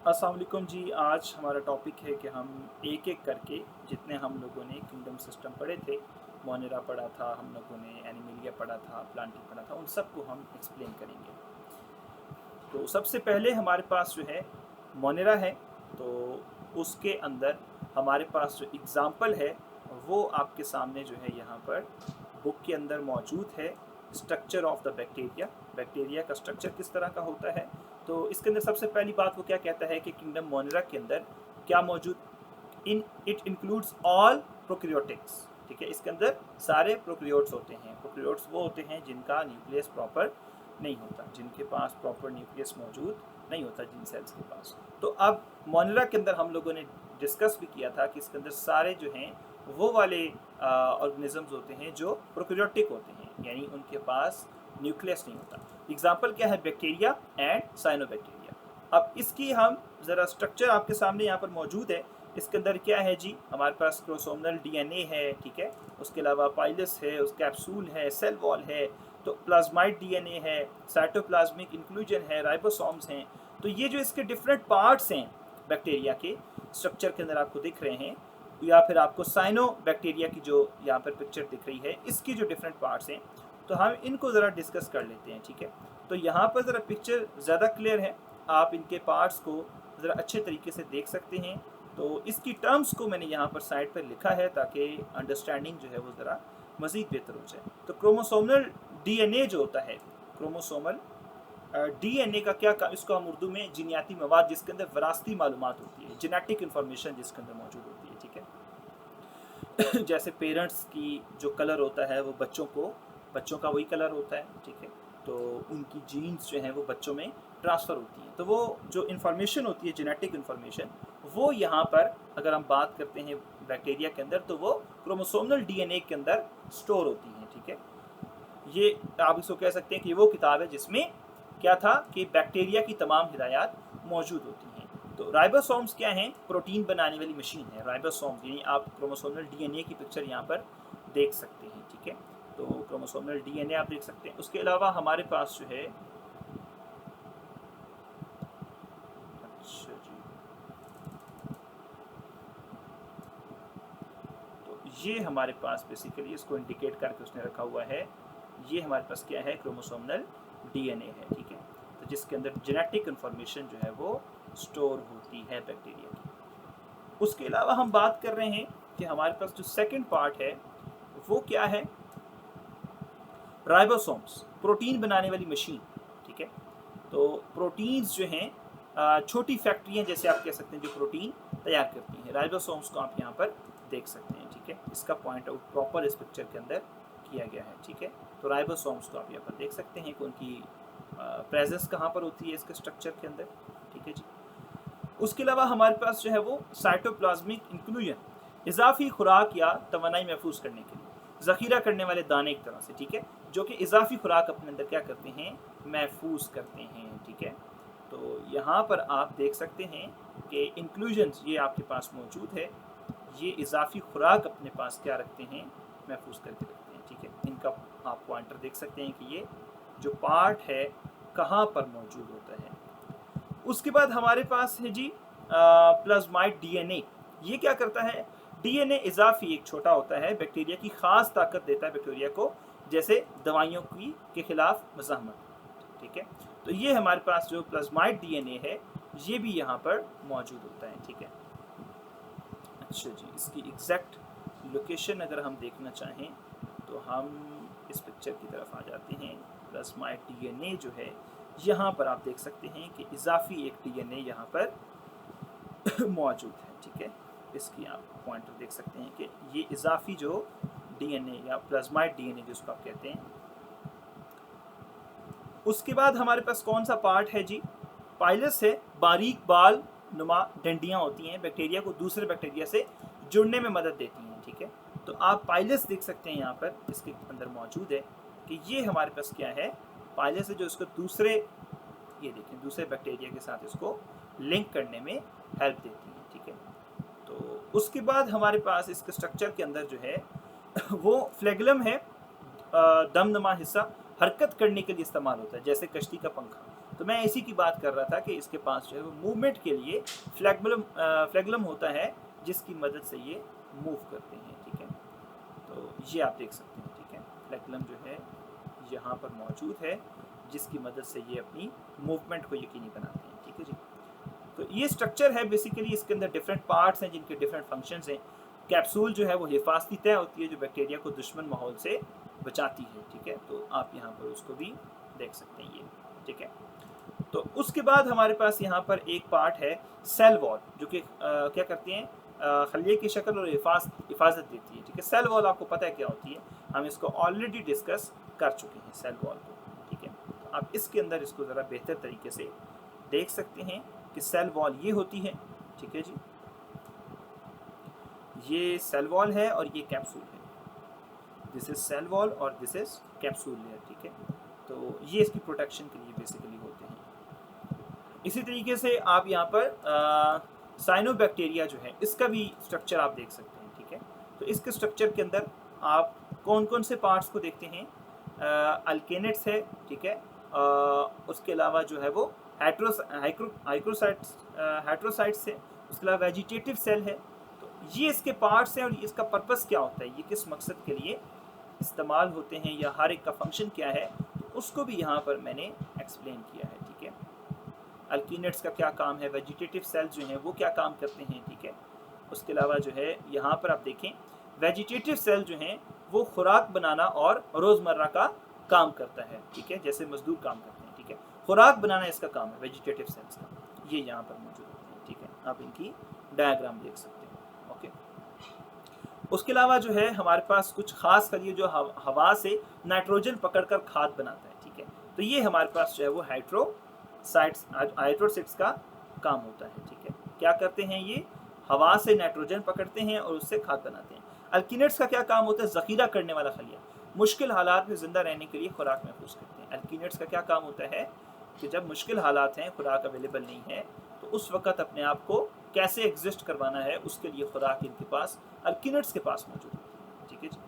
अस्सलाम वालेकुम जी। आज हमारा टॉपिक है कि हम एक एक करके जितने हम लोगों ने किंगडम सिस्टम पढ़े थे, मोनेरा पढ़ा था, हम लोगों ने एनिमिलिया पढ़ा था, प्लांटी पढ़ा था, उन सब को हम एक्सप्लेन करेंगे। तो सबसे पहले हमारे पास जो है मोनेरा है, तो उसके अंदर हमारे पास जो एग्ज़ाम्पल है वो आपके सामने जो है यहाँ पर बुक के अंदर मौजूद है। Structure of the bacteria, bacteria का स्ट्रक्चर किस तरह का होता है। तो इसके अंदर सबसे पहली बात वो क्या कहता है कि किंगडम मोनेरा के अंदर क्या मौजूद, इन इट इंक्लूड्स ऑल प्रोक्रियोटिक्स। ठीक है, इसके अंदर सारे प्रोक्रियोट्स होते हैं। प्रोक्रियोट्स वो होते हैं जिनका न्यूक्लियस प्रॉपर नहीं होता, जिनके पास प्रॉपर न्यूक्लियस मौजूद नहीं होता जिन सेल्स के पास। तो अब मोनेरा के अंदर हम लोगों ने डिस्कस भी किया था कि इसके अंदर सारे जो हैं वो वाले ऑर्गेनिजम्स होते हैं जो प्रोक्रियोटिक होते हैं, यानी उनके पास न्यूक्लियस नहीं होता। एग्जाम्पल क्या है, बैक्टीरिया एंड साइनोबैक्टीरिया। अब इसकी हम ज़रा स्ट्रक्चर आपके सामने यहाँ पर मौजूद है। इसके अंदर क्या है जी, हमारे पास क्रोमोसोमल डीएनए है, ठीक है, उसके अलावा पाइलस है, उस कैप्सूल है, सेल वॉल है, तो प्लाज्माइड डीएनए है, साइटोप्लाज्मिक इंक्लूजन है, राइबोसोम्स हैं। तो ये जो इसके डिफरेंट पार्ट्स हैं बैक्टीरिया के स्ट्रक्चर के अंदर आपको दिख रहे हैं, या फिर आपको साइनो बैक्टीरिया की जो यहाँ पर पिक्चर दिख रही है, इसकी जो डिफरेंट पार्ट्स हैं, तो हम इनको ज़रा डिस्कस कर लेते हैं। ठीक है, तो यहाँ पर ज़रा पिक्चर ज़्यादा क्लियर है, आप इनके पार्ट्स को ज़रा अच्छे तरीके से देख सकते हैं। तो इसकी टर्म्स को मैंने यहाँ पर साइड पर लिखा है ताकि अंडरस्टैंडिंग जो है वो ज़रा मज़ीद बेहतर हो जाए। तो क्रोमोसोमल डीएनए जो होता है, क्रोमोसोमल डीएनए का क्या काम, इसको हम उर्दू में जीनियाती मवाद, जिसके अंदर विरासती मालूमात होती है, जेनेटिक इन्फॉर्मेशन जिसके अंदर मौजूद होती है। ठीक है जैसे पेरेंट्स की जो कलर होता है वो बच्चों का वही कलर होता है। ठीक है, तो उनकी जीन्स जो हैं वो बच्चों में ट्रांसफ़र होती हैं। तो वो जो इन्फॉर्मेशन होती है, जेनेटिक इन्फॉर्मेशन, वो यहाँ पर अगर हम बात करते हैं बैक्टीरिया के अंदर, तो वो क्रोमोसोमल डीएनए के अंदर स्टोर होती हैं। ठीक है, ये आप इसको कह सकते हैं कि वो किताब है जिसमें क्या था कि बैक्टीरिया की तमाम हिदायत मौजूद होती हैं। तो राइबोसोम्स क्या हैं, प्रोटीन बनाने वाली मशीन है राइबोसोम्स, यानी आप क्रोमोसोमल डीएनए की पिक्चर यहाँ पर देख सकते हैं। ठीक है, तो क्रोमोसोमल डीएनए आप देख सकते हैं। उसके अलावा हमारे पास जो है, अच्छा जी, तो ये हमारे पास बेसिकली इसको इंडिकेट करके उसने रखा हुआ है, ये हमारे पास क्या है, क्रोमोसोमल डीएनए है। ठीक है, तो जिसके अंदर जेनेटिक इन्फॉर्मेशन जो है वो स्टोर होती है बैक्टीरिया की। उसके अलावा हम बात कर रहे हैं कि हमारे पास जो सेकंड पार्ट है वो क्या है, राइबोसोम्स, प्रोटीन बनाने वाली मशीन। ठीक है, तो प्रोटीन्स जो हैं छोटी फैक्ट्रियां जैसे आप कह सकते हैं जो प्रोटीन तैयार करती हैं, राइबोसोम्स को आप यहाँ पर देख सकते हैं। ठीक है, इसका पॉइंट आउट प्रॉपर इस पिक्चर के अंदर किया गया है। ठीक है, तो राइबोसोम्स को आप यहाँ पर देख सकते हैं कि उनकी प्रेजेंस कहाँ पर होती है इसके स्ट्रक्चर के अंदर। ठीक है जी, उसके अलावा हमारे पास जो है वो साइटोप्लाज्मिक इंक्लूजन, इजाफी खुराक या तवानाई महफूज करने के लिए ज़ख़ीरा करने वाले दाने एक तरह से। ठीक है, जो कि इजाफी खुराक अपने अंदर क्या करते हैं, महफूज करते हैं। ठीक है, तो यहाँ पर आप देख सकते हैं कि इंक्लूजन्स ये आपके पास मौजूद है, ये इजाफी खुराक अपने पास क्या रखते हैं, महफूज करके रखते हैं। ठीक है, इनका आप पॉइंटर देख सकते हैं कि ये जो पार्ट है कहाँ पर मौजूद होता है। उसके बाद हमारे पास है जी प्लाज्माइड डीएनए। ये क्या करता है, डीएनए इजाफी एक छोटा होता है, बैक्टीरिया की ख़ास ताकत देता है बैक्टीरिया को, जैसे दवाइयों की के खिलाफ मज़ाहमत। ठीक है, तो ये हमारे पास जो प्लाज्माइड डीएनए है ये भी यहाँ पर मौजूद होता है। ठीक है, अच्छा जी, इसकी एग्जैक्ट लोकेशन अगर हम देखना चाहें तो हम इस पिक्चर की तरफ आ जाते हैं। प्लाज्माइड डीएनए जो है यहाँ पर आप देख सकते हैं कि इजाफी एक डीएनए यहाँ पर मौजूद है। ठीक है, इसकी आप पॉइंटर देख सकते हैं कि ये इजाफी जो डीएनए या प्लाज्माइड डीएनए जिसको आप कहते हैं। उसके बाद हमारे पास कौन सा पार्ट है जी, पाइलस है, बारीक बाल नुमा डंडियाँ होती हैं, बैक्टीरिया को दूसरे बैक्टीरिया से जुड़ने में मदद देती हैं। ठीक है, तो आप पाइलस देख सकते हैं यहाँ पर इसके अंदर मौजूद है कि ये हमारे पास क्या है, पाइलस है जो इसको दूसरे, ये देखें, दूसरे बैक्टीरिया के साथ इसको लिंक करने में हेल्प देती है। ठीक है, तो उसके बाद हमारे पास इसके स्ट्रक्चर के अंदर जो है वो फ्लैगलम है, दमनमा हिस्सा हरकत करने के लिए इस्तेमाल होता है, जैसे कश्ती का पंखा। तो मैं इसी की बात कर रहा था कि इसके पास जो है वो मूवमेंट के लिए फ्लैगलम होता है, जिसकी मदद से ये मूव करते हैं, ठीक है। तो ये आप देख सकते हैं, ठीक है, फ्लैगलम जो है यहाँ पर मौजूद है, जिसकी मदद से ये अपनी मूवमेंट को यकीनी बनाते हैं, ठीक है जी। तो ये स्ट्रक्चर है बेसिकली, इसके अंदर डिफरेंट पार्ट्स हैं जिनके डिफरेंट फंक्शंस हैं। कैप्सूल जो है वो हिफाजती तय होती है, जो बैक्टीरिया को दुश्मन माहौल से बचाती है, ठीक है। तो आप यहाँ पर उसको भी देख सकते हैं, ये ठीक है। तो उसके बाद हमारे पास यहाँ पर एक पार्ट है सेल वॉल, जो कि क्या करती हैं, खलिए की शक्ल और हिफाजत देती है, ठीक है। सेल वॉल आपको पता है क्या होती है, हम इसको ऑलरेडी डिस्कस कर चुके हैं सेल वॉल को, ठीक है। तो आप इसके अंदर इसको ज़रा बेहतर तरीके से देख सकते हैं कि सेल वॉल ये होती है, ठीक है जी। ये सेल वॉल है और ये कैप्सूल है, दिस इज सेल वॉल और दिस इज कैप्सूल लेयर, ठीक है। तो ये इसकी प्रोटेक्शन के लिए बेसिकली होते हैं। इसी तरीके से आप यहाँ पर साइनोबैक्टीरिया जो है, इसका भी स्ट्रक्चर आप देख सकते हैं, ठीक है। तो इसके स्ट्रक्चर के अंदर आप कौन कौन से पार्ट्स को देखते हैं, अल्केनेट्स है, ठीक है। उसके अलावा जो है वो हाइड्रोसाइट्स है, उसके अलावा वेजिटेटिव सेल है। तो ये इसके पार्ट्स हैं और इसका पर्पस क्या होता है, ये किस मकसद के लिए इस्तेमाल होते हैं या हर एक का फंक्शन क्या है, तो उसको भी यहाँ पर मैंने एक्सप्लेन किया है, ठीक है। अल्कीनेट्स का क्या काम है, वेजिटेटिव सेल जो हैं वो क्या काम करते हैं, ठीक है। उसके अलावा जो है यहाँ पर आप देखें, वेजिटेटिव सेल जो हैं वो खुराक बनाना और रोज़मर्रा का काम करता है, ठीक है, जैसे मजदूर काम करते हैं, ठीक है। खुराक बनाना इसका काम है वेजिटेटिव सेल्स का, ये यहाँ पर मौजूद होते हैं, ठीक है। आप इनकी डायग्राम देख सकते हैं, ओके। उसके अलावा जो है हमारे पास कुछ खास कर ये जो हवा से नाइट्रोजन पकड़कर खाद बनाता है, ठीक है। तो ये हमारे पास जो है वो हाइड्रोसाइट्स का काम होता है, ठीक है। क्या करते हैं, ये हवा से नाइट्रोजन पकड़ते हैं और उससे खाद बनाते हैं। अल्कीनेट्स का क्या काम होता है, ज़ख़ीरा करने वाला खलिया, मुश्किल हालात में ज़िंदा रहने के लिए खुराक महफूज करते हैं। अल्कीनेट्स का क्या काम होता है कि जब मुश्किल हालात हैं, खुराक अवेलेबल नहीं है, तो उस वक़्त अपने आप को कैसे एग्जिस्ट करवाना है, उसके लिए खुराक इनके पास, अल्कीनेट्स के पास मौजूद होती है, ठीक है जी।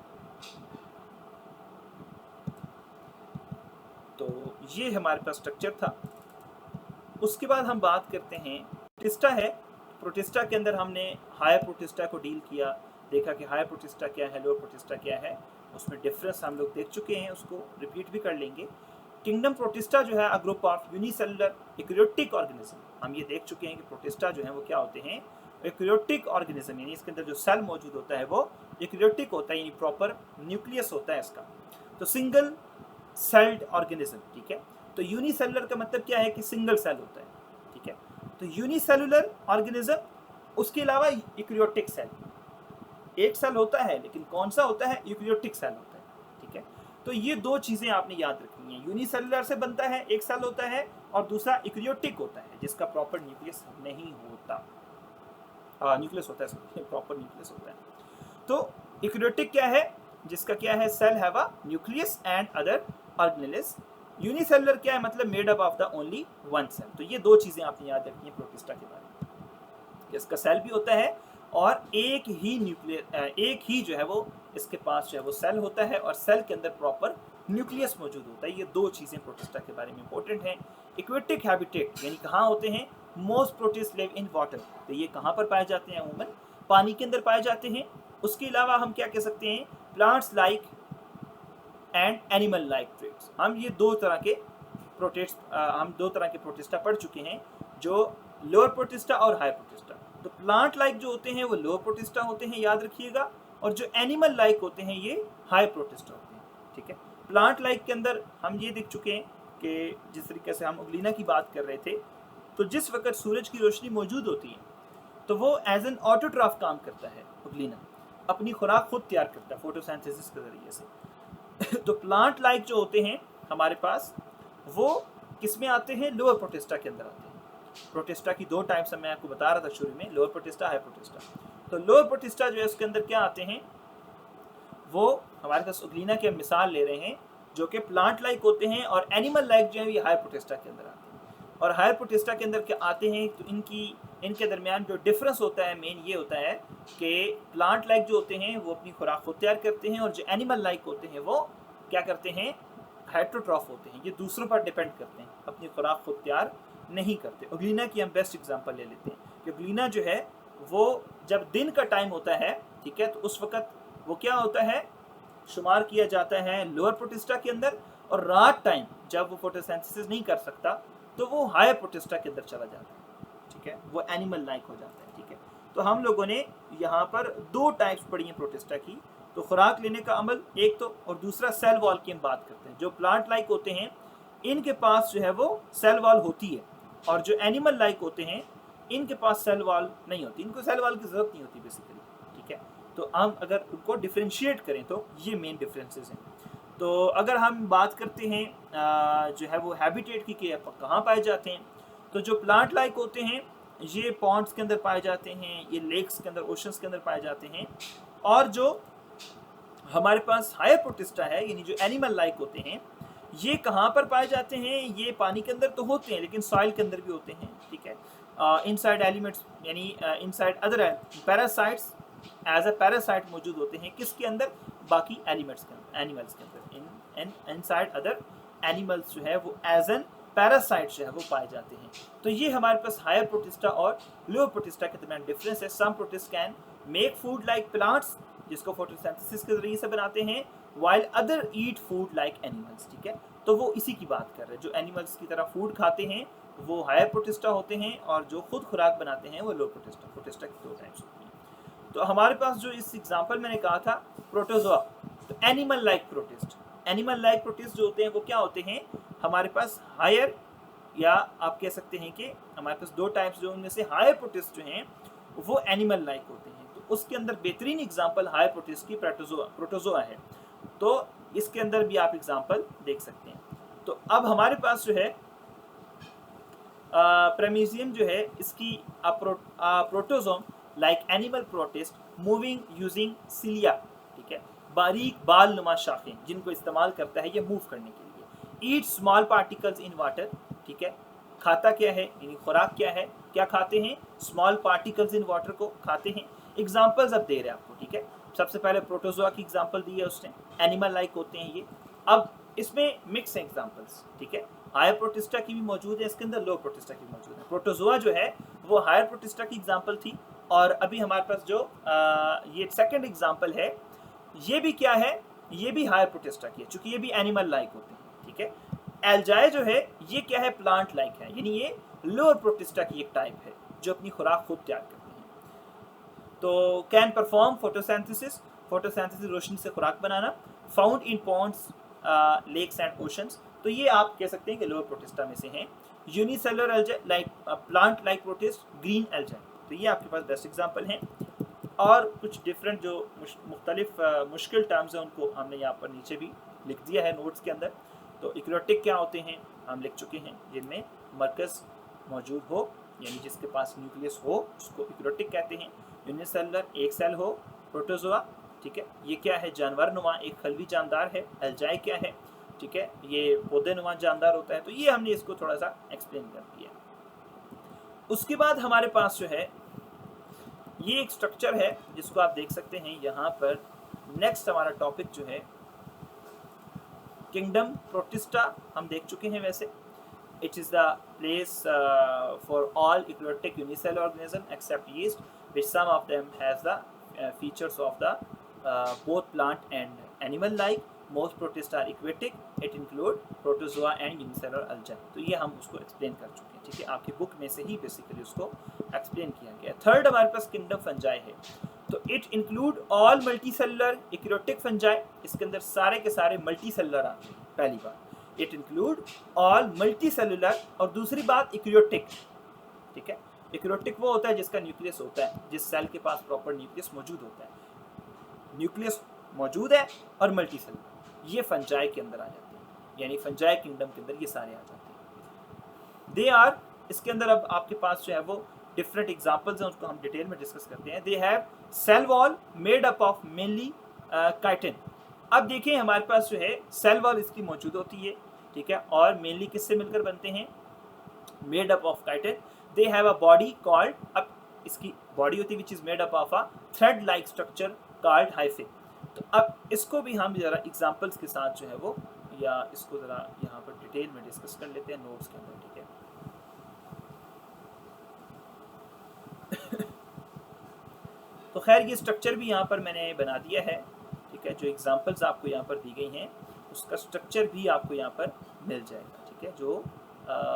तो ये हमारे पास स्ट्रक्चर था। उसके बाद हम बात करते हैं प्रोटिस्टा है। प्रोटिस्टा के अंदर हमने हायर प्रोटिस्टा को डील किया, देखा कि हायर प्रोटिस्टा क्या है, लोअर प्रोटिस्टा क्या है, उसमें डिफरेंस हम लोग देख चुके हैं, उसको रिपीट भी कर लेंगे। किंगडम प्रोटिस्टा जो है a group of unicellular eukaryotic organism, हम ये देख चुके हैं कि प्रोटिस्टा जो है वो क्या होते हैं, यूकैरियोटिक ऑर्गेनिज्म, यानी इसके अंदर जो सेल मौजूद होता है वो यूकैरियोटिक होता है, यानी प्रॉपर न्यूक्लियस होता है इसका। तो सिंगल सेल्ड ऑर्गेनिज्म, ठीक है। तो यूनिसेलुलर का मतलब क्या है कि सिंगल सेल होता है, ठीक है। तो यूनिसेलुलर ऑर्गेनिज्म, उसके अलावा यूकैरियोटिक सेल, एक सेल होता है लेकिन कौन सा होता है, यूकैरियोटिक सेल होता है, ठीक है। तो ये दो चीज़ें आपने याद रखनी है, यूनिसेलुलर से बनता है, एक सेल होता है, और दूसरा यूकैरियोटिक होता है जिसका प्रॉपर न्यूक्लियस नहीं होता, न्यूक्लियस होता है, प्रॉपर न्यूक्लियस होता है। तो यूकैरियोटिक क्या है, जिसका क्या है, cell have a nucleus and other organelles. Unicellular क्या है, मतलब made up of the only one cell. तो ये दो चीज़ें आपने याद रखनी है प्रोटिस्टा के बारे में, इसका सेल भी होता है और एक ही जो है वो इसके पास जो है वो सेल होता है, और सेल के अंदर प्रॉपर न्यूक्लियस मौजूद होता है। ये दो चीज़ें प्रोटिस्टा के बारे में इंपॉर्टेंट हैं। एक्वेटिक हैबिटेट यानी कहाँ होते हैं, most protist live in water, तो ये कहाँ पर पाए जाते हैं, अमूमन पानी के अंदर पाए जाते हैं। उसके अलावा हम क्या कह सकते हैं, plants like and animal like traits. हम ये दो तरह के प्रोटिस्टा पढ़ चुके हैं, जो लोअर प्रोटिस्टा और हायर प्रोटिस्टा। तो प्लांट लाइक जो होते हैं वो लोअर प्रोटिस्टा होते हैं, याद रखिएगा, और जो एनिमल लाइक होते हैं ये हायर प्रोटिस्टा होते हैं, ठीक है। प्लांट लाइक के अंदर हम ये देख चुके हैं कि जिस तरीके से हम उगलीना की बात कर रहे थे, तो जिस वक्त सूरज की रोशनी मौजूद होती है तो वो एज एन ऑटोट्रॉफ काम करता है, उगलीना अपनी खुराक खुद तैयार करता है फोटोसिंथेसिस के ज़रिए से। तो प्लांट लाइक जो होते हैं हमारे पास, वो किस में आते हैं, लोअर प्रोटिस्टा के अंदर आते हैं। प्रोटिस्टा की दो टाइप्स मैं आपको बता रहा था शुरू में, लोअर प्रोटिस्टा, हायर प्रोटिस्टा। तो लोअर प्रोटिस्टा जो है उसके अंदर क्या आते हैं, वो हमारे पास उगलीना की हम मिसाल ले रहे हैं, जो कि प्लांट लाइक होते हैं, और एनिमल लाइक जो है ये हायर प्रोटिस्टा के अंदर आते हैं। और हायर प्रोटिस्टा के अंदर क्या आते हैं, तो इनके दरमियान जो डिफरेंस होता है मेन ये होता है कि प्लांट लाइक जो होते हैं वो अपनी खुराक खुद तैयार करते हैं, और जो एनिमल लाइक होते हैं वो क्या करते हैं, हेट्रोट्रॉफ होते हैं, ये दूसरों पर डिपेंड करते हैं, अपनी खुराक खुद तैयार नहीं करते। उगलीना की हम बेस्ट एग्जांपल ले लेते हैं कि उगलीना जो है वो जब दिन का टाइम होता है, ठीक है, तो उस वक्त वो क्या होता है, शुमार किया जाता है लोअर प्रोटिस्टा के अंदर, और रात टाइम जब वो फोटोसिंथेसिस नहीं कर सकता तो वो हायर प्रोटिस्टा के अंदर चला जाता है, ठीक है, वो एनिमल लाइक हो जाता है, ठीक है। तो हम लोगों ने यहाँ पर दो टाइप्स पढ़ी हैं प्रोटिस्टा की, तो खुराक लेने का अमल एक तो, और दूसरा सेल वॉल की हम बात करते हैं। जो प्लांट लाइक होते हैं इनके पास जो है वो सेल वॉल होती है, और जो एनिमल लाइक होते हैं इनके पास सेल वॉल नहीं होती, इनको सेल वॉल की जरूरत नहीं होती बेसिकली, ठीक है। तो हम अगर उनको डिफ्रेंशिएट करें तो ये मेन डिफरेंसेस हैं। तो अगर हम बात करते हैं जो है वो हैबिटेट की कि कहाँ पाए जाते हैं, तो जो प्लांट लाइक होते हैं ये पॉन्ड्स के अंदर पाए जाते हैं, ये लेक्स के अंदर, ओशंस के अंदर पाए जाते हैं। और जो हमारे पास हायर प्रोटिस्टा है, यानी जो एनिमल लाइक होते हैं, ये कहाँ पर पाए जाते हैं, ये पानी के अंदर तो होते हैं लेकिन सॉइल के अंदर भी होते हैं, ठीक है। इनसाइड एलिमेंट्स यानी inside other parasites, as a parasite मौजूद होते हैं किसके अंदर, बाकी एलिमेंट्स के अंदर, एनिमल्स के अंदर, इनसाइड अदर एनिमल्स जो है वो एज एन पैरासाइट जो है वो पाए जाते हैं। तो ये हमारे पास हायर प्रोटिस्टा और लोअर प्रोटिस्टा के दरमियान डिफरेंस है। Some protist can make food like plants, जिसको फोटोसिंथेसिस के जरिए से बनाते हैं, while other eat food like animals, ठीक है। तो वो इसी की बात कर रहे हैं, जो एनिमल्स की तरह फूड खाते हैं वो हायर प्रोटिस्टा होते हैं, और जो खुद खुराक बनाते हैं वो लो प्रोटिस्टा। प्रोटिस्टा की दो टाइप्स होती हैं। तो हमारे पास जो इस एग्जांपल मैंने कहा था प्रोटोजोआ, तो animal like protist, animal like protist जो होते हैं वो क्या होते हैं, हमारे पास हायर, या आप कह सकते हैं कि हमारे पास दो टाइप्स जो, उनमें से हायर प्रोटिस्ट जो हैं वो एनिमल लाइक होते हैं। तो उसके अंदर बेहतरीन एग्जांपल हायर प्रोटिस्ट की प्रोटोजोआ है, तो इसके अंदर भी आप एग्जांपल देख सकते हैं। तो अब हमारे पास जो है प्रेमिजियम जो है इसकी protozoan like animal protist moving using cilia, ठीक है, बारीक बाल नुमा शाखें जिनको इस्तेमाल करता है ये मूव करने के लिए। Eat small particles in water, ठीक है, खाता क्या है, यानी खुराक क्या है, क्या खाते हैं, स्मॉल पार्टिकल्स इन वाटर को खाते हैं। एग्जांपल्स अब दे रहे हैं आपको, ठीक है। सबसे पहले प्रोटोजोआ की एग्जांपल दी है उसने, एनिमल लाइक होते हैं ये। अब इसमें मिक्स हैं एग्जांपल्स, ठीक है, हायर प्रोटिस्टा की भी मौजूद है इसके अंदर, लो प्रोटिस्टा की मौजूद है। प्रोटोजोआ जो है वो हायर प्रोटिस्टा की एग्जांपल थी, और अभी हमारे पास जो ये सेकंड एग्जांपल है ये भी क्या है, ये भी हायर प्रोटिस्टा की है, चूंकि ये भी एनिमल लाइक होते हैं, ठीक है। एल्जाई जो है ये क्या है, प्लांट लाइक है, यानी ये लोअर प्रोटिस्टा की एक टाइप है जो अपनी खुराक खुद तैयार करते हैं। तो कैन परफॉर्म फोटोसिंथेसिस, फोटोसिंथेसिस रोशनी से खुराक बनाना, found in ponds, lakes and oceans, तो ये आप कह सकते हैं कि लोअर प्रोटिस्टा में से हैं। Unicellular algae like plant like protist, green algae, तो ये आपके पास बेस्ट एग्जांपल हैं। और कुछ डिफरेंट जो मुख्तलिफ मुश्किल टर्म्स हैं उनको हमने यहाँ पर नीचे भी लिख दिया है नोट्स के अंदर। तो इक्रोटिक क्या होते हैं हम लिख चुके हैं, जिनमें मरकज़ मौजूद हो, यानी जिसके पास न्यूक्लियस हो उसको इक्रोटिक कहते हैं। यूनिसेलुलर एक सेल हो, प्रोटोजोआ, ठीक है, ये क्या है, जानवर नुमा एक खलवी जानदार है। एल्जाई क्या है, ठीक है, ये पौधे नुमा जानदार होता है। तो ये हमने इसको थोड़ा सा एक्सप्लेन कर दिया। उसके बाद हमारे पास जो है ये एक स्ट्रक्चर है जिसको आप देख सकते हैं यहाँ पर। नेक्स्ट हमारा टॉपिक जो है किंगडम प्रोटिस्टा हम देख चुके हैं वैसे। It is the place for all eukaryotic unicellular organism except yeast, which some of them has the features of the both plant and animal like. Most protists are aquatic. It include protozoa and unicellular algae. तो ये हम उसको explain कर चुके हैं, ठीक है, आपकी बुक में से ही बेसिकली उसको एक्सप्लेन किया गया। थर्ड हमारे पास किंगडम फंजाई है, तो it include all multicellular eukaryotic fungi, इसके अंदर सारे के सारे मल्टी सेलुलर आते हैं। पहली बात it include all multi cellular, और दूसरी बात इक्रोटिक, ठीक है। इक्रोटिक वो होता है जिसका न्यूक्लियस होता है, जिस सेल के पास प्रॉपर न्यूक्लियस मौजूद होता है, न्यूक्लियस मौजूद है और मल्टी सेलुलर, ये फंजाई के अंदर आ जाते हैं, यानी फंजाई किंगडम के अंदर ये सारे आ जाते हैं। दे आर, इसके अंदर अब आपके पास जो है वो डिफरेंट एग्जांपल्स हैं, उसको हम डिटेल में डिस्कस करते हैं। They have cell wall made up of mainly chitin. अब देखिए हमारे पास जो है सेल वॉल इसकी मौजूद होती है, ठीक है, और मेनली किससे मिलकर बनते हैं, made up of chitin. They have a body called, अब इसकी बॉडी होती है which is made up of a thread like structure called hyphae. तो अब इसको भी हम जरा एग्जांपल्स के साथ जो है वो या इसको ज़रा यहाँ पर डिटेल में डिस्कस कर लेते हैं नोट्स के अंदर, ठीक है। तो खैर ये स्ट्रक्चर भी यहाँ पर मैंने बना दिया है, ठीक है। जो एग्जांपल्स आपको यहाँ पर दी गई हैं उसका स्ट्रक्चर भी आपको यहाँ पर मिल जाएगा, ठीक है। जो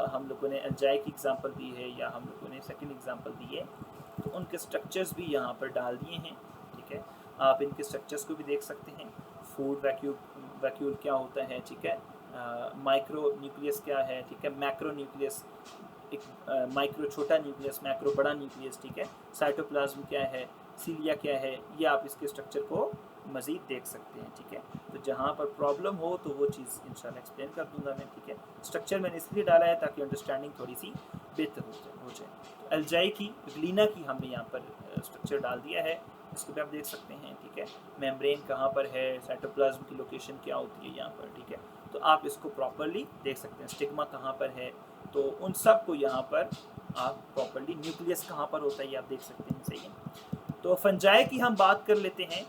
हम लोगों ने एल्जाई की एग्जांपल दी है या हम लोगों ने सेकंड एग्जांपल दी है, तो उनके स्ट्रक्चर्स भी यहाँ पर डाल दिए हैं, ठीक है। आप इनके स्ट्रक्चर्स को भी देख सकते हैं। फूड वैक्यूल क्या होता है, ठीक है। माइक्रो न्यूक्लियस क्या है, ठीक है। मैक्रो न्यूक्लियस, एक माइक्रो छोटा न्यूक्लियस, मैक्रो बड़ा न्यूक्लियस, ठीक है। साइटोप्लाज्म क्या है, सीलिया क्या है, ये आप इसके स्ट्रक्चर को मज़ीद देख सकते हैं, ठीक है। तो जहाँ पर प्रॉब्लम हो तो वो चीज़ इंशाल्लाह एक्सप्लेन कर दूंगा मैं, ठीक है। स्ट्रक्चर मैंने इसलिए डाला है ताकि अंडरस्टैंडिंग थोड़ी सी बेहतर हो जाए। तो एल्जाई की, ग्लीना की हमने यहाँ पर स्ट्रक्चर डाल दिया है, इसको भी आप देख सकते हैं, ठीक है। मेम्ब्रेन कहाँ पर है, साइटोप्लाज्म की लोकेशन क्या होती है यहाँ पर, ठीक है। तो आप इसको प्रॉपरली देख सकते हैं। स्टिग्मा कहाँ पर है, तो उन सब को यहाँ पर आप प्रॉपरली, न्यूक्लियस कहाँ पर होता है ये आप देख सकते हैं, सही है। तो फंजाई की हम बात कर लेते हैं,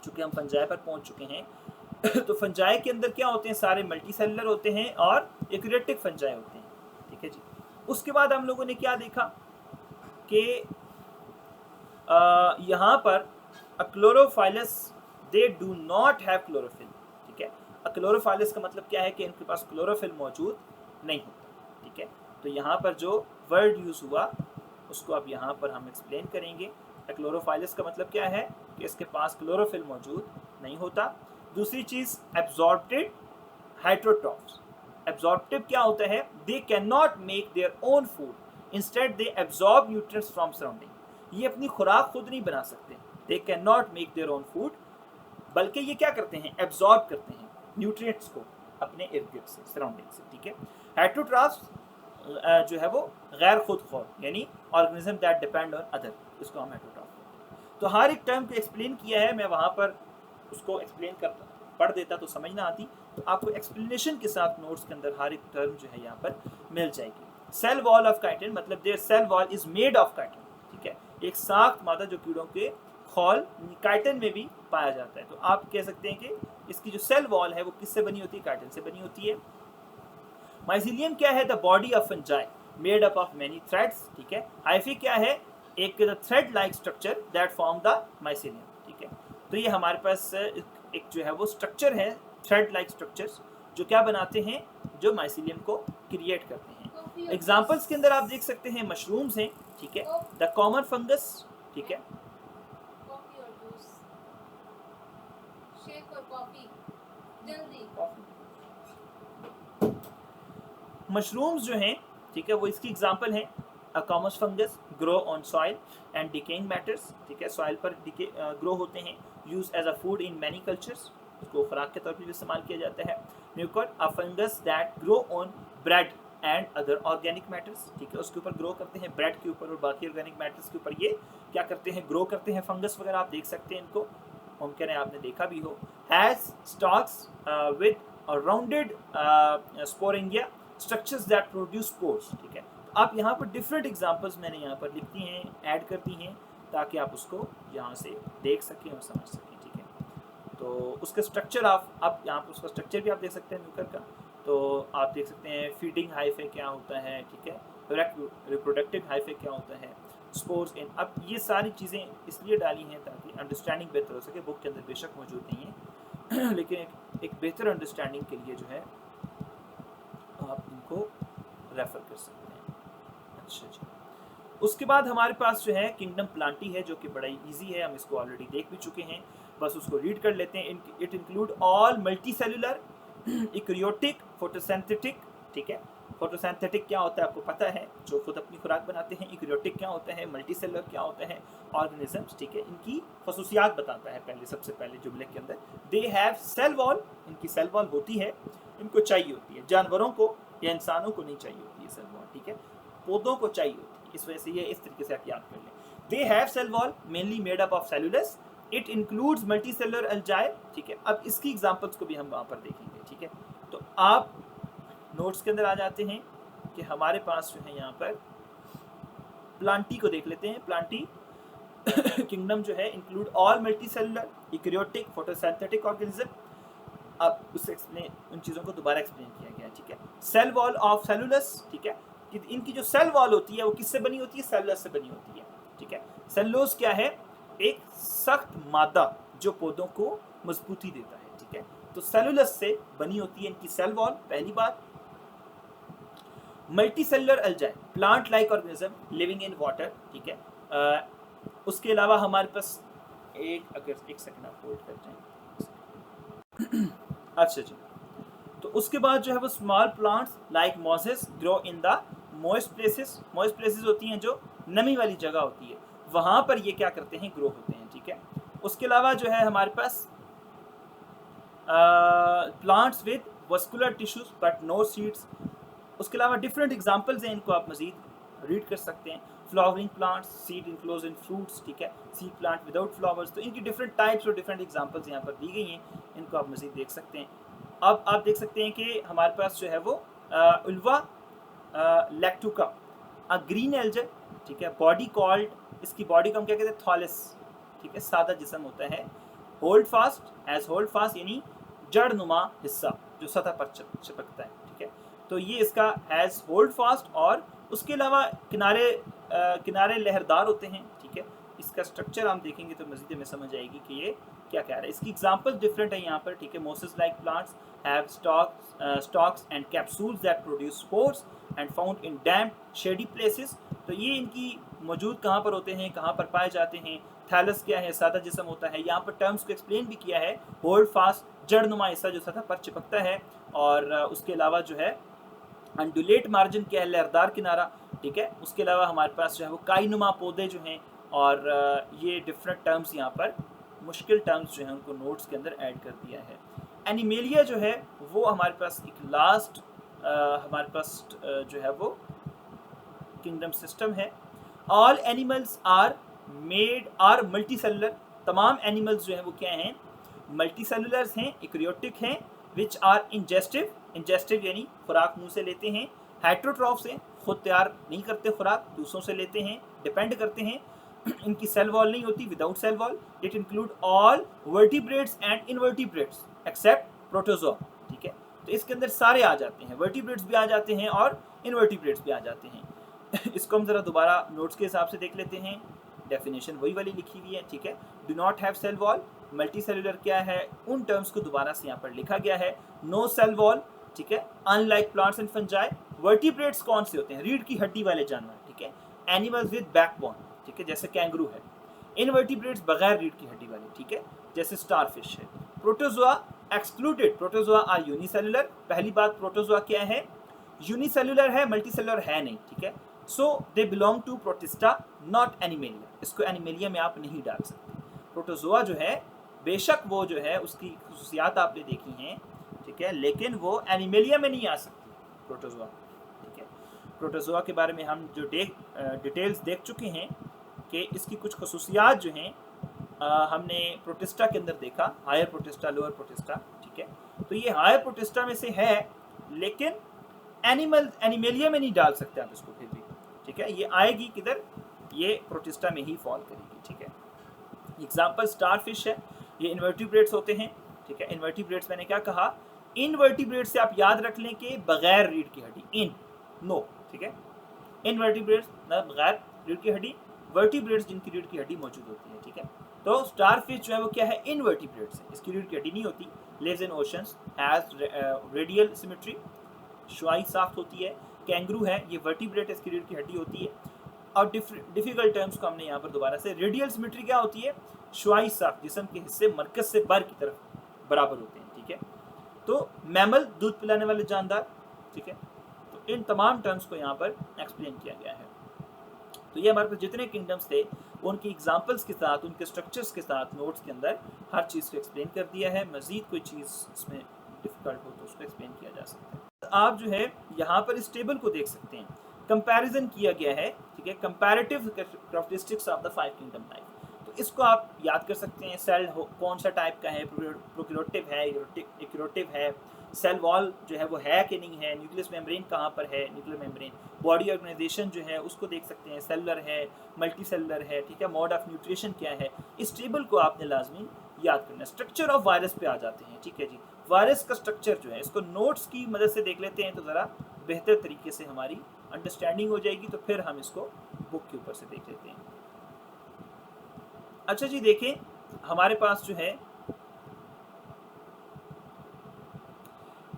चूँकि हम फंजाई पर पहुँच चुके हैं। तो फंजाई के अंदर क्या होते हैं, सारे मल्टी सेलुलर होते हैं और यूकैरियोटिक फंजाई होते हैं, ठीक है जी। उसके बाद हम लोगों ने क्या देखा कि यहाँ पर chlorophyllous they do not have chlorophyll, ठीक है। क्लोरोफाइलस का मतलब क्या है कि इनके पास क्लोरोफिल मौजूद नहीं होता, ठीक है। तो यहाँ पर जो वर्ड यूज़ हुआ उसको अब यहाँ पर हम एक्सप्लेन करेंगे। क्लोरोफाइलस का मतलब क्या है कि इसके पास क्लोरोफिल मौजूद नहीं होता। दूसरी चीज़ एब्जॉर्प्टेड हेटेरोट्रॉफ्स। एब्जॉर्प्टिव क्या होता है, they can not make their own food, instead they absorb nutrients from surrounding. ये अपनी खुराक खुद नहीं बना सकते, they can not make their own food, बल्कि ये क्या करते हैं, एब्जॉर्ब करते हैं न्यूट्रिएंट्स को अपने इर्द गिर्द से, सराउंडिंग से, ठीक है। हेटेरोट्रॉफ्स जो है वो गैर खुदखौर, यानी organism that depend on other, इसको हम हेटेरोट्रॉफ कहते हैं। तो हर एक टर्म को एक्सप्लेन किया है, मैं वहाँ पर उसको एक्सप्लेन करता पढ़ देता तो समझ ना आती, तो आपको एक्सप्लेनेशन के साथ नोट्स के अंदर हर एक टर्म जो है यहाँ पर मिल जाएगी। सेल वॉल ऑफ काइटिन, मतलब their cell wall is made of chitin, ठीक है। एक साख्त मादा जो कीड़ों के खौल काइटिन में भी पाया जाता है। तो आप कह सकते हैं कि इसकी जो सेल वॉल है वो किससे बनी होती है, काइटिन से बनी होती है। माइसीलियम क्या है, the body of fungi made up of many threads, ठीक है। हाइफी क्या है, एक thread like structure that form the mycelium, ठीक है। तो ये हमारे पास एक जो है वो स्ट्रक्चर है, थ्रेड लाइक स्ट्रक्चर्स जो क्या बनाते हैं, जो माइसीलियम को क्रिएट करते हैं। एग्जांपल्स के अंदर आप देख सकते हैं मशरूम्स हैं, ठीक है। द कॉमन फंगस, ठीक है। मशरूम्स जो हैं, ठीक है, वो इसकी एग्जांपल है। A common fungus grow on soil and decaying matters, ठीक है। सॉइल पर ग्रो होते हैं। Use as a food in many cultures, उसको खुराक के तौर पर भी इस्तेमाल किया जाता है। Mucor a fungus that grow on bread and other organic matters, ठीक है। उसके ऊपर ग्रो करते हैं, ब्रेड के ऊपर और बाकी ऑर्गेनिक मैटर्स के ऊपर ये क्या करते हैं, ग्रो करते हैं। फंगस वगैरह आप देख सकते हैं इनको, मुमकिन है आपने देखा भी हो। Has stalks with rounded sporangia structures that produce spores, ठीक है। तो आप यहाँ पर डिफरेंट एग्जांपल्स मैंने यहाँ पर लिख दी हैं, ऐड कर दी हैं, ताकि आप उसको यहाँ से देख सकें और समझ सकें, ठीक है। तो उसका स्ट्रक्चर आप यहाँ पर उसका स्ट्रक्चर भी आप देख सकते हैं म्यूकर का। तो आप देख सकते हैं फीडिंग हाइफे क्या होता है, ठीक है। रिप्रोडक्टिव हाइफे क्या होता है, स्पोर्स इन। अब ये सारी चीज़ें इसलिए डाली हैं ताकि अंडरस्टैंडिंग बेहतर हो सके। बुक के अंदर बेशक मौजूद नहीं है लेकिन एक बेहतर अंडरस्टैंडिंग के लिए जो है आप इनको रेफ़र कर सकते हैं। अच्छा जी, उसके बाद हमारे पास जो है किंगडम प्लांटी है, जो कि बड़ा इजी है, हम इसको ऑलरेडी देख भी चुके हैं, बस उसको रीड कर लेते हैं। It include all multi cellular, eukaryotic, photosynthetic, ठीक है। फोटोसिंथेटिक क्या होता है आपको पता है, जो खुद अपनी खुराक बनाते हैं। यूकैरियोटिक क्या होता है, मल्टी सेलुलर क्या होता है, ऑर्गेनिजम्स, ठीक है। इनकी खसूसियात बताता है पहले, सबसे पहले जुमले के अंदर। दे हैव सेल वॉल, इनकी सेल वॉल होती है, इनको चाहिए होती है। जानवरों को या इंसानों को नहीं चाहिए होती है सेल वॉल, ठीक है। पौधों को चाहिए होती है, इस वजह से ये इस तरीके से आप याद कर लें। They have cell wall mainly made up of cellulose, it includes multicellular algae, ठीक है। अब इसकी एग्जांपल्स को भी हम वहाँ पर देखेंगे, ठीक है। तो आप नोट्स के अंदर आ जाते हैं कि हमारे पास जो है यहाँ पर प्लांटी को देख लेते हैं। प्लांटी किंगडम जो है include all multi cellular, eukaryotic, photosynthetic organism अब उस एक्सप्लेन उन चीज़ों को दोबारा एक्सप्लेन किया गया, ठीक है। सेल वॉल ऑफ सेलुलस, ठीक है, कि इनकी जो सेल वॉल होती है वो किससे बनी होती है, सेलुलस से बनी होती है, ठीक है। सेलुलोज क्या है, एक सख्त मादा जो पौधों को मजबूती देता है, ठीक है। तो सेलुलस से बनी होती है इनकी सेल वॉल, पहली बात। Multicellular algae, plant like organism living in water, ठीक है। उसके अलावा हमारे पास एक सेकंड आप होल्ड कर जाएं। अच्छा जी, तो उसके बाद जो है वो small plants like mosses grow in the moist places. Moist places होती हैं जो नमी वाली जगह होती है, वहाँ पर ये क्या करते हैं, ग्रो होते हैं, ठीक है। उसके अलावा जो है हमारे पास plants with vascular tissues but no seeds. उसके अलावा डिफरेंट एग्जांपल्स हैं, इनको आप मजीद रीड कर सकते हैं। Flowering plants, seed enclose in fruits, ठीक है। सीड प्लांट विदाउट फ्लावर्स, तो इनकी डिफरेंट टाइप्स और डिफरेंट एग्जांपल्स यहाँ पर दी गई हैं, इनको आप मजीद देख सकते हैं। अब आप देख सकते हैं कि हमारे पास जो है वो उल्वा लैक्टुका, अ ग्रीन एल्जे, ठीक है। बॉडी कॉल्ड, इसकी बॉडी को हम क्या कहते हैं, थॉलिस, ठीक है, सादा जिस्म होता है। Holdfast, as holdfast यानी जड़ नुमा हिस्सा जो सतह पर चिपकता है, ठीक है। तो ये इसका एज होल्ड फास्ट, और उसके अलावा किनारे लहरदार होते हैं, ठीक है। इसका स्ट्रक्चर हम देखेंगे तो मजीद में समझ आएगी कि ये क्या कह रहा है। इसकी एग्जांपल डिफरेंट है यहाँ पर, ठीक है। Moses like plants have stalks and capsules that produce spores and found in damp shady places। तो ये इनकी मौजूद कहाँ पर होते हैं, कहाँ पर पाए जाते हैं। थैलस क्या है, सादा जिस्म होता है। यहाँ पर टर्म्स को एक्सप्लेन भी किया है, होल्ड फास्ट जड़ नुमा हिस्सा जो सतह पर चिपकता है, और उसके अलावा जो है अंडुलेट मार्जिन क्या है, लहरदार किनारा, ठीक है। उसके अलावा हमारे पास जो है वो काईनुमा पौधे जो हैं, और ये डिफरेंट टर्म्स यहाँ पर मुश्किल टर्म्स जो हैं उनको नोट्स के अंदर ऐड कर दिया है। एनिमेलिया जो है वो हमारे पास एक लास्ट हमारे पास जो है वो किंगडम सिस्टम है। All animals are multicellular, तमाम एनिमल्स जो हैं वो क्या हैं, मल्टी सेलुलर्स हैं, इक्रियोटिक हैं, विच आर इंजेस्टिव, इंजेस्टिव यानी खुराक मुंह से लेते हैं। हेट्रोट्रॉफ्स हैं, खुद तैयार नहीं करते खुराक, दूसरों से लेते हैं, डिपेंड करते हैं। इनकी सेल वॉल नहीं होती, without cell wall. It include all vertebrates and invertebrates except protozoa, ठीक है। तो इसके अंदर सारे आ जाते हैं, वर्टिब्रेट्स भी आ जाते हैं और इनवर्टिब्रेट्स भी आ जाते हैं। इसको हम ज़रा दोबारा नोट्स के हिसाब से देख लेते हैं। डेफिनेशन वही वाली लिखी हुई है, ठीक है। Do not have cell wall, multicellular क्या है, उन टर्म्स को दोबारा से यहाँ पर लिखा गया है। नो सेल वॉल, ठीक है। Unlike plants and fungi. Vertebrates कौन से होते हैं, रीढ़ की हड्डी वाले जानवर, ठीक है। एनिमल्स विद बैकबोन, ठीक है, जैसे कैंगरू है। इनवर्टिब्रेट्स बगैर रीढ़ की हड्डी वाले, ठीक है, जैसे स्टारफिश है। Protozoa excluded, protozoa are unicellular. पहली बात, प्रोटोजोआ क्या है, यूनिसेलुलर है, मल्टीसेलुलर है नहीं, ठीक है। So they belong to protista not animalia, इसको एनिमेलिया में आप नहीं डाल सकते। प्रोटोजोआ जो है बेशक वो जो है उसकी खुसूसियात आपने देखी हैं, ठीक है, लेकिन वो एनिमेलिया में नहीं आ सकती प्रोटोजोआ, ठीक है। प्रोटोजोआ के बारे में हम जो डिटेल्स देख चुके हैं कि इसकी कुछ खुसूसियात जो हैं हमने प्रोटिस्टा के अंदर देखा, हायर प्रोटिस्टा, लोअर प्रोटिस्टा, ठीक है। तो ये हायर प्रोटिस्टा में से है, लेकिन एनिमेलिया में नहीं डाल सकते आप इसको फिर भी, ठीक है। ये आएगी किधर, ये प्रोटिस्टा में ही फॉल करेगी, ठीक है। एग्जाम्पल स्टारफिश है, ये इनवर्टिब्रेट्स होते हैं, ठीक है। इनवर्टिब्रेट्स मैंने क्या कहा, इनवर्टिब्रेट्स से आप याद रख लें कि बगैर रीढ़ की हड्डी, इन नो, ठीक है। इनवर्टिब्रेट्स बगैर रीढ़ की हड्डी, वर्टिब्रेट्स जिनकी रीढ़ की हड्डी मौजूद होती है, ठीक है। तो स्टारफिश जो है वो क्या है, इनवर्टिब्रेट्स है, इसकी रीढ़ की हड्डी नहीं होती। Lives in oceans, has radial symmetry, शुआई साख्त होती है। कैंगरू है, ये वर्टिब्रेट, इसकी रीढ़ की हड्डी होती है। और डिफिकल्ट टर्म्स को हमने यहाँ पर दोबारा से, रेडियल सिमेट्री क्या होती है, शुआई साख्त, जिस्म के हिस्से मरकज से बर की तरफ बराबर होते हैं, ठीक है। तो मैमल, दूध पिलाने वाले जानदार, ठीक है। तो इन तमाम टर्म्स को यहाँ पर एक्सप्लेन किया गया है। तो ये हमारे पास जितने किंगडम्स थे उनकी एग्जांपल्स के साथ, उनके स्ट्रक्चर्स के साथ नोट्स के अंदर हर चीज़ को एक्सप्लेन कर दिया है। मज़ीद कोई चीज़ इसमें डिफ़िकल्ट हो तो उसको एक्सप्लेन किया जा सकता है। आप जो है यहाँ पर इस टेबल को देख सकते हैं, कंपैरिजन किया गया है, ठीक है, comparative characteristics of the 5 kingdom type. तो इसको आप याद कर सकते हैं। सेल कौन सा टाइप का है, प्रोकैरियोटिक है, यूकैरियोटिक है, सेल वॉल जो है वो है कि नहीं है, न्यूक्लियस मेम्ब्रेन कहाँ पर है, न्यूक्लियर मेम्ब्रेन, बॉडी ऑर्गेनाइजेशन जो है उसको देख सकते हैं, सेलुलर है, मल्टी सेलुलर है, ठीक है, मोड ऑफ न्यूट्रिशन क्या है। इस टेबल को आपने लाजमी याद करना है। स्ट्रक्चर ऑफ वायरस पे आ जाते हैं, ठीक है जी। वायरस का स्ट्रक्चर जो है इसको नोट्स की मदद से देख लेते हैं तो ज़रा बेहतर तरीके से हमारी अंडरस्टैंडिंग हो जाएगी, तो फिर हम इसको बुक के ऊपर से देख लेते हैं। अच्छा जी, देखें हमारे पास जो है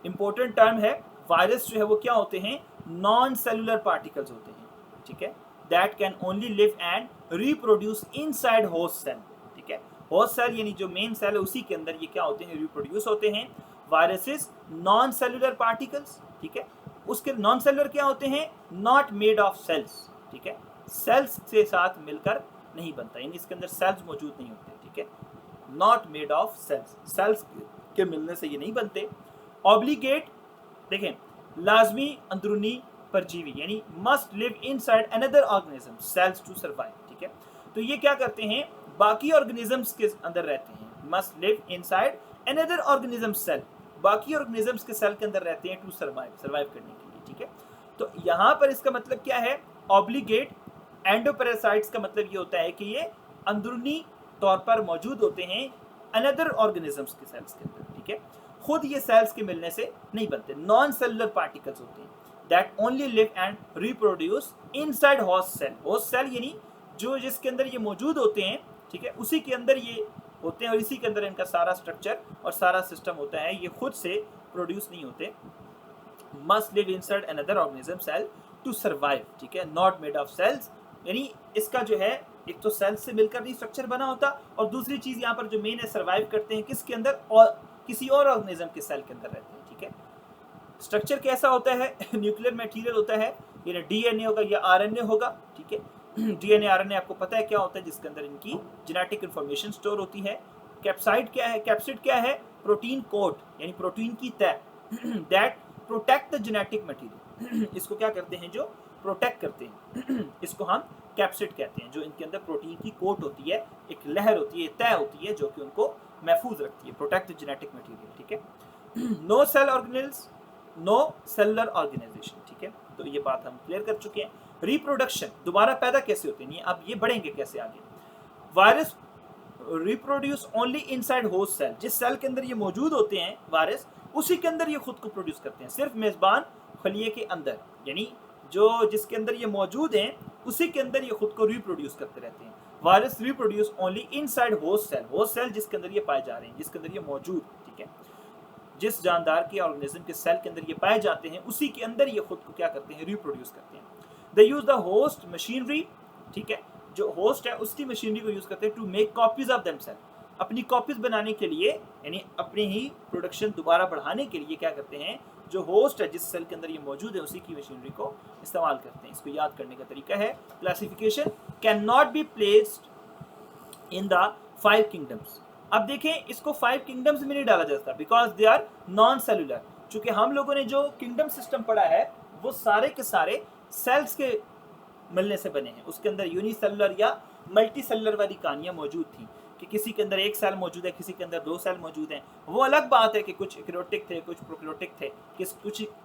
इंपॉर्टेंट टर्म है, वायरस जो है वो क्या होते हैं, नॉन सेलुलर पार्टिकल्स होते हैं, ठीक है, that can only live and reproduce inside host cell, ठीक है, होस्ट सेल यानी जो मेन सेल है उसी के अंदर ये क्या होते हैं, रिप्रोड्यूस होते हैं। वायरसेस नॉन सेलुलर पार्टिकल्स, ठीक है, उसके नॉन सेलुलर क्या होते हैं, नॉट मेड ऑफ सेल्स, ठीक है, सेल्स के साथ मिलकर नहीं बनता, यानी इसके अंदर सेल्स मौजूद नहीं होते, ठीक है, not made of cells, cells के मिलने से ये नहीं बनते। ऑब्लिगेट, देखें, लाजमी अंदरूनी परजीवी यानी must live inside another organism cells to survive, ठीक है, तो ये क्या करते हैं, बाकी ऑर्गेनिजम्स के अंदर रहते हैं, must live inside another organism cell, बाकी ऑर्गेनिजम्स के सेल के अंदर रहते हैं टू सर्वाइव, सर्वाइव करने के लिए, ठीक है, तो यहाँ पर इसका मतलब क्या है, ऑब्लिगेट एंडोपैरासाइट्स का मतलब ये होता है कि ये अंदरूनी तौर पर मौजूद होते हैं अनदर ऑर्गेनिजम्स के सेल्स के अंदर, ठीक है, खुद ये सेल्स के मिलने से नहीं बनते, नॉन सेलुलर पार्टिकल्स होते हैं, that only live and reproduce inside host cell, host cell यानी जो जिसके अंदर ये मौजूद होते हैं, ठीक है, उसी के अंदर ये होते हैं और इसी के अंदर इनका सारा स्ट्रक्चर और सारा सिस्टम होता है, ये खुद से प्रोड्यूस नहीं होते। Must live inside another organism cell to survive, ठीक है, नॉट मेड ऑफ सेल्स, यानी इसका जो है एक तो सेल से मिलकर नहीं स्ट्रक्चर बना होता, और दूसरी चीज यहाँ पर जो मेन है, सर्वाइव करते हैं किसके अंदर, और किसी और ऑर्गेनिज्म के सेल के अंदर रहते हैं, ठीक है। स्ट्रक्चर कैसा होता है, न्यूक्लियर मटेरियल होता है, यानी डीएनए होगा या आरएनए होगा, ठीक है, डीएनए आरएनए आपको पता है क्या होता है, जिसके अंदर इनकी जेनेटिक इंफॉर्मेशन स्टोर होती है। कैप्साइड क्या है, कैप्सिड क्या है, प्रोटीन कोट यानी प्रोटीन की तह, that protect the genetic material, इसको क्या करते हैं, जो प्रोटेक्ट करते हैं, इसको हम कैप्सिड कहते हैं, जो इनके अंदर प्रोटीन की कोट होती है, एक लहर होती है, तह होती है, जो कि उनको महफूज रखती है, प्रोटेक्ट द जेनेटिक मटेरियल, ठीक है। No cell organelles, no cellular organisation, ठीक है, तो ये बात हम क्लियर कर चुके हैं। रिप्रोडक्शन, दोबारा पैदा कैसे होते हैं, अब ये बढ़ेंगे कैसे आगे। Virus reproduce only inside host cell, जिस सेल के अंदर ये मौजूद होते हैं वायरस, उसी के अंदर ये खुद को प्रोड्यूस करते हैं, सिर्फ मेजबान खलिए के अंदर, यानी जो जिसके अंदर ये मौजूद हैं उसी के अंदर ये खुद को रिप्रोड्यूस करते रहते हैं। Virus reproduce only inside host cell जिसके अंदर ये पाए जा रहे हैं, जिसके अंदर ये मौजूद, ठीक है, जिस जानदार के ऑर्गेनिज्म के सेल के अंदर ये पाए जाते हैं उसी के अंदर ये खुद को क्या करते हैं, रिप्रोड्यूस करते हैं। दे यूज द होस्ट मशीनरी, ठीक है, जो होस्ट है उसकी मशीनरी को यूज करते हैं to make copies of themselves, अपनी कॉपीज बनाने के लिए, यानी अपनी ही प्रोडक्शन दोबारा बढ़ाने के लिए क्या करते हैं, जो होस्ट है जिस सेल के अंदर ये मौजूद है उसी की मशीनरी को इस्तेमाल करते हैं। इसको याद करने का तरीका है, classification can not be placed in the 5 kingdoms. अब देखें, इसको 5 किंगडम्स में नहीं डाला जाता because they are non cellular, चूंकि हम लोगों ने जो किंगडम सिस्टम पढ़ा है वो सारे के सारे सेल्स के मिलने से बने हैं, उसके अंदर यूनिसेलुलर या मल्टी सेलुलर वाली कहानियां मौजूद थी कि किसी के अंदर एक सेल मौजूद है, किसी के अंदर 2 सेल मौजूद हैं। वो अलग बात है कि कुछ यूकेरियोटिक थे, कुछ प्रोकैरियोटिक थे,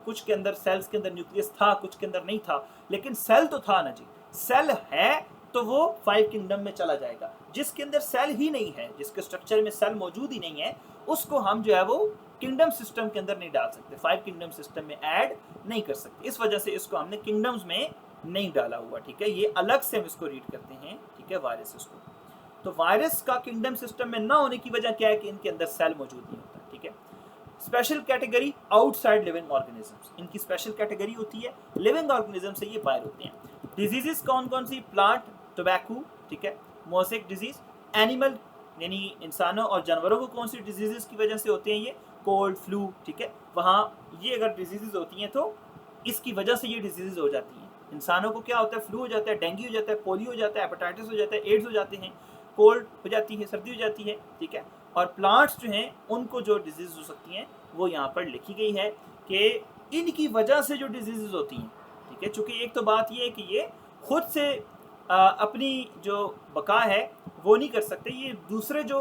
कुछ के अंदर सेल्स के अंदर न्यूक्लियस था, कुछ के अंदर नहीं था, लेकिन सेल तो था ना जी, सेल है तो वो 5 किंगडम में चला जाएगा। जिसके अंदर सेल ही नहीं है, जिसके स्ट्रक्चर में सेल मौजूद ही नहीं है, उसको हम जो है वो किंगडम सिस्टम के अंदर नहीं डाल सकते, 5 किंगडम सिस्टम में ऐड नहीं कर सकते, इस वजह से इसको हमने किंगडम्स में नहीं डाला हुआ, ठीक है, ये अलग से हम इसको रीड करते हैं, ठीक है, वायरसेस को। तो वायरस का किंगडम सिस्टम में ना होने की वजह क्या है कि इनके अंदर सेल मौजूद नहीं होता, ठीक है। Special category outside living organisms, इनकी स्पेशल कैटेगरी होती है, लिविंग ऑर्गेनिज्म से ये बाहर होते हैं। डिजीजेस कौन कौन सी, प्लांट, टोबैको, ठीक है, मोजेक डिजीज, एनिमल यानी इंसानों और जानवरों को कौन सी डिजीजेस की वजह से होते हैं, ये कोल्ड, फ्लू, ठीक है, वहाँ ये अगर डिजीजेस होती हैं तो इसकी वजह से ये डिजीजेस हो जाती हैं। इंसानों को क्या होता है, फ्लू हो जाता है, डेंगू हो जाता है, पोलियो हो जाता है, हेपेटाइटिस हो जाता है, एड्स हो जाते हैं, कोल्ड हो जाती है, सर्दी हो जाती है, ठीक है। और प्लांट्स जो हैं उनको जो डिजीज हो सकती हैं वो यहाँ पर लिखी गई है कि इनकी वजह से जो डिजीजेस होती हैं, ठीक है, चूँकि एक तो बात ये है कि ये खुद से अपनी जो बका है वो नहीं कर सकते, ये दूसरे जो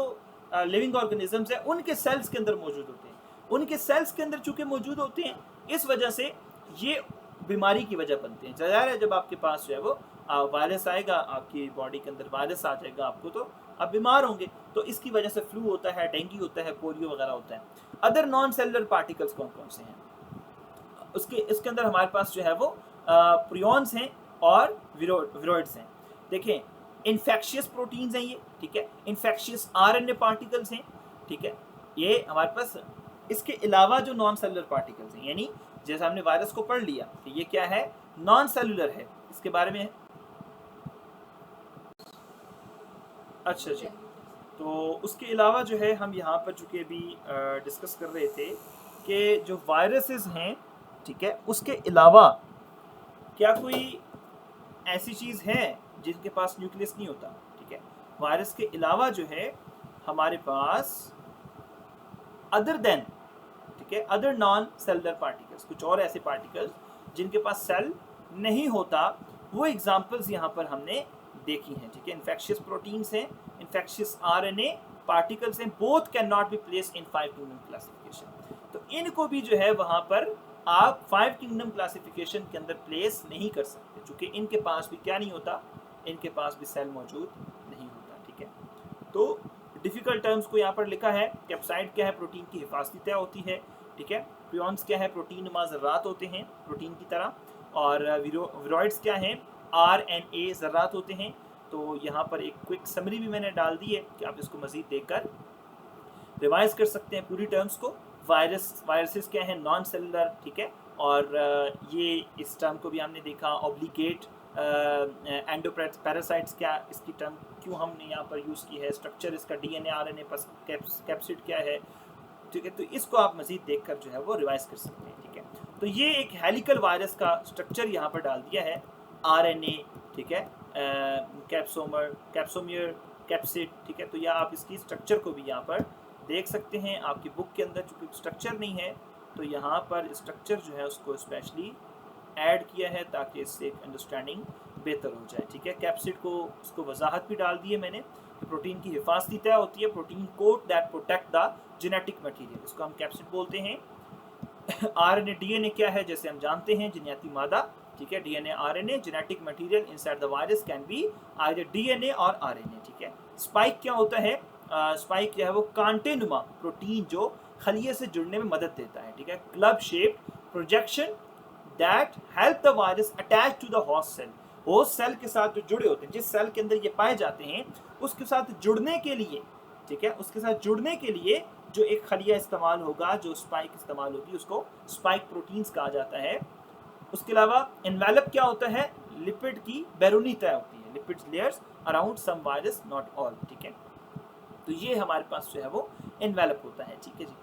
लिविंग ऑर्गेनिजम्स हैं उनके सेल्स के अंदर मौजूद होते हैं, उनके सेल्स के अंदर चूँकि मौजूद होते हैं, इस वजह से ये बीमारी की वजह बनते हैं। ज़ाहिर है जब आपके पास जो है वो वायरस आएगा, आपकी बॉडी के अंदर वायरस आ जाएगा आपको, तो आप बीमार होंगे, तो इसकी वजह से फ्लू होता है, डेंगू होता है, पोलियो वगैरह होता है। अदर नॉन सेलुलर पार्टिकल्स कौन कौन से हैं? इसके अंदर हमारे पास जो है वो प्रियॉन्स हैं और विरोइड्स हैं। देखें, इन्फेक्शियस प्रोटीन्स हैं ये, ठीक है, इन्फेक्शियस आरएनए पार्टिकल्स हैं, ठीक है, ये हमारे पास। इसके अलावा जो नॉन सेलुलर पार्टिकल्स हैं, यानी जैसे हमने वायरस को पढ़ लिया कि ये क्या है, नॉन सेलुलर है, इसके बारे में है। अच्छा जी, तो उसके अलावा जो है हम यहाँ पर चूँकि अभी डिस्कस कर रहे थे कि जो वायरसेस हैं, ठीक है, उसके अलावा क्या कोई ऐसी चीज़ है जिनके पास न्यूक्लियस नहीं होता, ठीक है। वायरस के अलावा जो है हमारे पास अदर देन, ठीक है, अदर नॉन सेलुलर पार्टिकल्स, कुछ और ऐसे पार्टिकल्स जिनके पास सेल नहीं होता, वो एग्जांपल्स यहाँ पर हमने देखी हैं, ठीक है। इन्फेक्शियस प्रोटीन्स हैं, इन्फेक्शियस आरएनए पार्टिकल्स हैं, both can not be placed in 5 kingdom classification. तो इनको भी जो है वहाँ पर आप 5 किंगडम क्लासिफिकेशन के अंदर प्लेस नहीं कर सकते, क्योंकि इनके पास भी क्या नहीं होता, इनके पास भी सेल मौजूद नहीं होता, ठीक है। तो डिफिकल्ट टर्म्स को यहाँ पर लिखा है। कैप्साइड क्या है, प्रोटीन की हिफाजती तय होती है, ठीक है। प्रियॉन्स क्या है, प्रोटीन नुमा ज़र्रात होते हैं प्रोटीन की तरह, और विरोइड्स क्या हैं, आरएनए ज़र्रात होते हैं। तो यहाँ पर एक क्विक समरी भी मैंने डाल दी है कि आप इसको मज़ीद देखकर रिवाइज कर सकते हैं पूरी टर्म्स को। वायरसेस क्या है, नॉन सेलुलर, ठीक है, और ये इस टर्म को भी हमने देखा। ऑब्लिगेट एंडोपैरासाइट्स, क्या इसकी टर्म क्यों हमने यहाँ पर यूज़ की है, स्ट्रक्चर इसका डीएनए आरएनए पर कैप्सिड क्या है, ठीक है। तो इसको आप मज़ीद देखकर जो है वो रिवाइज कर सकते हैं, ठीक है। तो ये एक हेलिकल वायरस का स्ट्रक्चर यहाँ पर डाल दिया है, आरएनए, ठीक है, कैप्सोमियर, कैप्सिड, ठीक है। तो यह आप इसकी स्ट्रक्चर को भी यहाँ पर देख सकते हैं आपकी बुक के अंदर। चूँकि स्ट्रक्चर नहीं है तो यहाँ पर स्ट्रक्चर जो है उसको स्पेशली ऐड किया है ताकि इससे एक अंडरस्टैंडिंग बेहतर हो जाए, ठीक है। कैप्सिड को उसको वजाहत भी डाल दी है मैंने कि प्रोटीन की हिफाजती तय होती है, protein coat that protect the genetic material, इसको हम कैप्सिड बोलते हैं। आरएनए डीएनए क्या है, जैसे हम जानते हैं, जिन्याती मादा, ठीक है। DNA RNA genetic material inside the virus can be either DNA और आरएनए, ठीक है। स्पाइक क्या होता है, स्पाइक जो है वो कांटे नुमा प्रोटीन जो खलिए से जुड़ने में मदद देता है, ठीक है। Club shape projection that help the virus attach to the host cell, host cell के साथ जो जुड़े होते हैं, जिस सेल के अंदर ये पाए जाते हैं उसके साथ जुड़ने के लिए, ठीक है, उसके साथ जुड़ने के लिए जो एक खलिया इस्तेमाल होगा, जो स्पाइक इस्तेमाल होगी, उसको स्पाइक प्रोटीन्स कहा जाता है। उसके अलावा एनवेलप क्या होता है, लिपिड की बैरूनी तय होती है, lipid layers around some virus, not all, ठीक है। तो ये हमारे पास जो है वो एनवेलप होता है, ठीक है जी।